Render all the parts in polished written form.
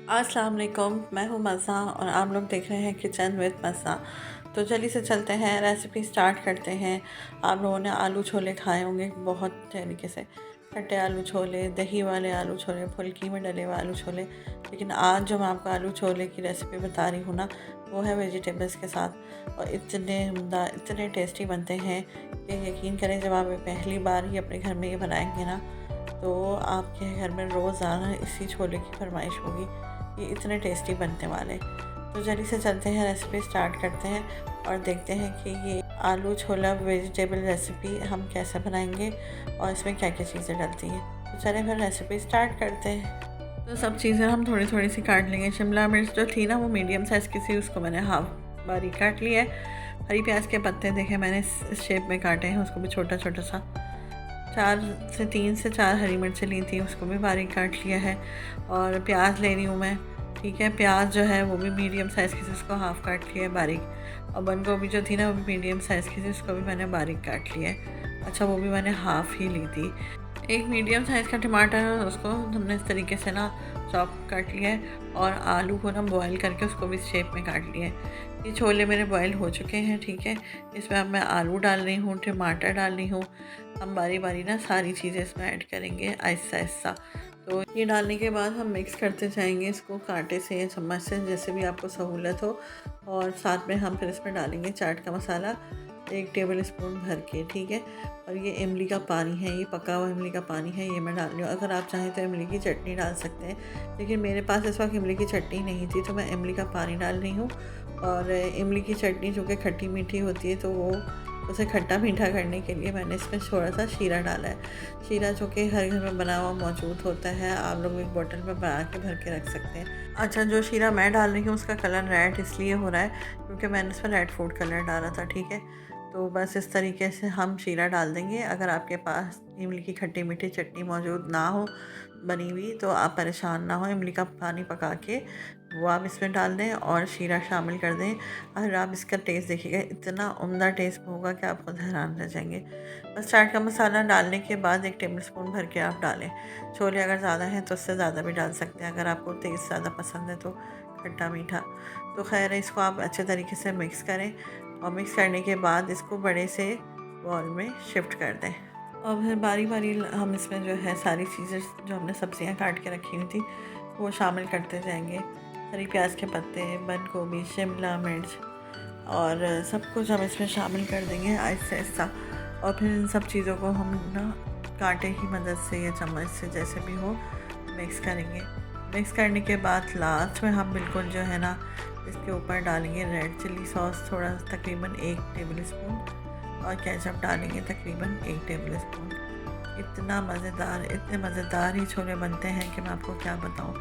अस्सलाम वालेकुम, मैं हूँ मज़ा और आप लोग देख रहे हैं किचन विद मज़ा। तो जल्दी से चलते हैं, रेसिपी स्टार्ट करते हैं। आप लोगों ने आलू छोले खाए होंगे बहुत तरीके से, खट्टे आलू छोले, दही वाले आलू छोले, फुल्की में डले हुए आलू छोले। लेकिन आज जो मैं आपको आलू छोले की रेसिपी बता रही हूँ ना, वो है वेजिटेबल्स के साथ, और इतने उम्दा इतने टेस्टी बनते हैं कि यकीन करें, जब आप पहली बार ही अपने घर में ये बनाएंगे ना, तो आपके घर में रोज़ाना इसी छोले की फरमाइश होगी। ये इतने टेस्टी बनने वाले। तो जल्दी से चलते हैं, रेसिपी स्टार्ट करते हैं और देखते हैं कि ये आलू छोला वेजिटेबल रेसिपी हम कैसे बनाएंगे और इसमें क्या क्या चीज़ें डलती हैं। तो चलें फिर रेसिपी स्टार्ट करते हैं। तो सब चीज़ें हम थोड़ी थोड़ी सी काट लेंगे। शिमला मिर्च जो थी ना, वो मीडियम साइज़ की थी, उसको मैंने हाफ बारीक काट लिया है। हरी प्याज के पत्ते देखे मैंने इस शेप में काटे हैं, उसको भी छोटा छोटा सा। 3 से 4 हरी मिर्चें ली थी, उसको भी बारीक काट लिया है। और प्याज ले रही हूँ मैं, ठीक है। प्याज जो है वो भी मीडियम साइज़ की थी, उसको हाफ़ काट लिया है बारीक। और बंद गोभी जो थी ना, वो भी मीडियम साइज़ की थी, उसको भी मैंने बारीक काट लिया है। अच्छा, वो भी मैंने हाफ़ ही ली थी। एक मीडियम साइज़ का टमाटर, उसको हमने इस तरीके से ना चॉप काट लिया है। और आलू को ना बॉयल करके उसको भी इस शेप में काट लिया है। ये छोले मेरे बॉयल हो चुके हैं, ठीक है। इसमें अब मैं आलू डाल रही हूँ, टमाटर डाल रही हूँ। हम बारी बारी ना सारी चीज़ें इसमें ऐड करेंगे आहिस्ता आहिस्ता। तो ये डालने के बाद हम मिक्स करते जाएंगे इसको कांटे से या चम्मच से, जैसे भी आपको सहूलत हो। और साथ में हम फिर इसमें डालेंगे चाट का मसाला 1 टेबल स्पून भर के, ठीक है। और ये इमली का पानी है, ये पका हुआ इमली का पानी है, ये मैं डाल रही हूँ। अगर आप चाहें तो इमली की चटनी डाल सकते हैं, लेकिन मेरे पास इस वक्त इमली की चटनी नहीं थी, तो मैं इमली का पानी डाल रही हूँ। और इमली की चटनी जो कि खट्टी मीठी होती है, तो वो उसे खट्टा मीठा करने के लिए मैंने इसमें थोड़ा सा शीरा डाला है। शीरा जो कि हर घर में बना हुआ मौजूद होता है, आप लोग एक बोतल में बना के भर के रख सकते हैं। अच्छा, जो शीरा मैं डाल रही हूँ उसका कलर रेड इसलिए हो रहा है क्योंकि मैंने इसमें रेड फूड कलर डाला था, ठीक है। तो बस इस तरीके से हम शीरा डाल देंगे। अगर आपके पास इमली की खट्टी मीठी चटनी मौजूद ना हो बनी हुई, तो आप परेशान ना हो, इमली का पानी पका के वो आप इसमें डाल दें और शीरा शामिल कर दें। और आप इसका टेस्ट देखिएगा, इतना उम्दा टेस्ट होगा कि आप खुद हैरान रह जाएंगे। बस चाट का मसाला डालने के बाद 1 टेबल स्पून भर के आप डालें। छोले अगर ज़्यादा हैं तो उससे ज़्यादा भी डाल सकते हैं, अगर आपको टेस्ट ज़्यादा पसंद है तो, खट्टा मीठा। तो खैर, इसको आप अच्छे तरीके से मिक्स करें और मिक्स करने के बाद इसको बड़े से बॉल में शिफ्ट कर दें। और फिर बारी बारी हम इसमें जो है सारी चीज़ें जो हमने सब्जियां काट के रखी हुई थी वो शामिल करते जाएंगे। हरी प्याज के पत्ते, बंद गोभी, शिमला मिर्च, और सब कुछ हम इसमें शामिल कर देंगे आहिस्ता आहिस्ता। और फिर इन सब चीज़ों को हम ना कांटे की मदद से या चम्मच से, जैसे भी हो, मिक्स करेंगे। मिक्स करने के बाद लास्ट में हम बिल्कुल जो है ना इसके ऊपर डालेंगे रेड चिली सॉस, थोड़ा तकरीबन 1 टेबल स्पून, और केचप डालेंगे तकरीबन 1 टेबल स्पून। इतना मज़ेदार, इतने मज़ेदार ही छोले बनते हैं कि मैं आपको क्या बताऊं।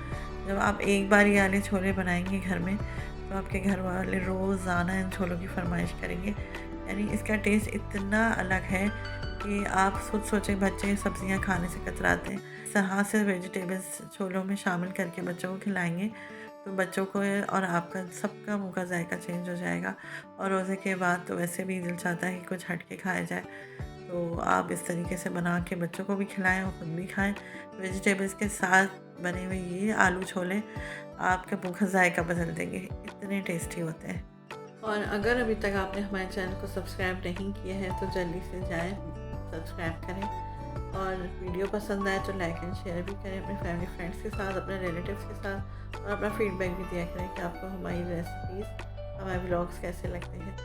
जब आप एक बार ये वाले छोले बनाएंगे घर में, तो आपके घर वाले रोज़ाना इन छोलों की फरमाइश करेंगे। यानी इसका टेस्ट इतना अलग है कि आप खुद सोचें, बच्चे सब्जियां खाने से कतराते हैं, इस तरह से वेजिटेबल्स छोलों में शामिल करके बच्चों को खिलाएंगे तो बच्चों को और आपका सबका मुँह का जायका चेंज हो जाएगा। और रोज़े के बाद तो वैसे भी दिल चाहता है कि कुछ हट के खाया जाए। तो आप इस तरीके से बना के बच्चों को भी खिलाएं और ख़ुद भी खाएं। वेजिटेबल्स के साथ बने हुए ये आलू छोले आपके मुँह का जायका बदल देंगे, इतने टेस्टी होते हैं। और अगर अभी तक आपने हमारे चैनल को सब्सक्राइब नहीं किया है तो जल्दी से जाएं, सब्सक्राइब करें। और वीडियो पसंद आए तो लाइक एंड शेयर भी करें अपने फैमिली फ्रेंड्स के साथ, अपने रिलेटिव्स के साथ, और अपना फीडबैक भी दिया करें कि आपको हमारी रेसिपीज़, हमारे व्लॉग्स कैसे लगते हैं।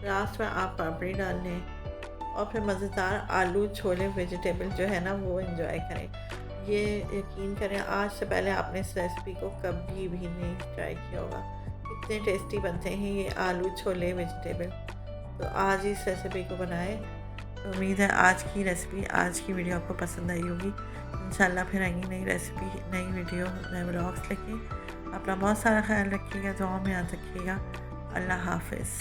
लास्ट में आप पापड़ी डाल लें और फिर मज़ेदार आलू छोले वेजिटेबल जो है ना वो एंजॉय करें। ये यकीन करें, आज से पहले आपने इस रेसिपी को कभी भी नहीं ट्राई किया होगा। इतने टेस्टी बनते हैं ये आलू छोले वेजिटेबल। तो आज इस रेसिपी को बनाएं। तो उम्मीद है आज की रेसिपी, आज की वीडियो आपको पसंद आई होगी। इंशाल्लाह फिर आएंगी नई रेसिपी, नई वीडियो, नए व्लॉग्स लेके। अपना बहुत सारा ख्याल रखिएगा, दुआ में याद रखिएगा। अल्लाह हाफ़िज़।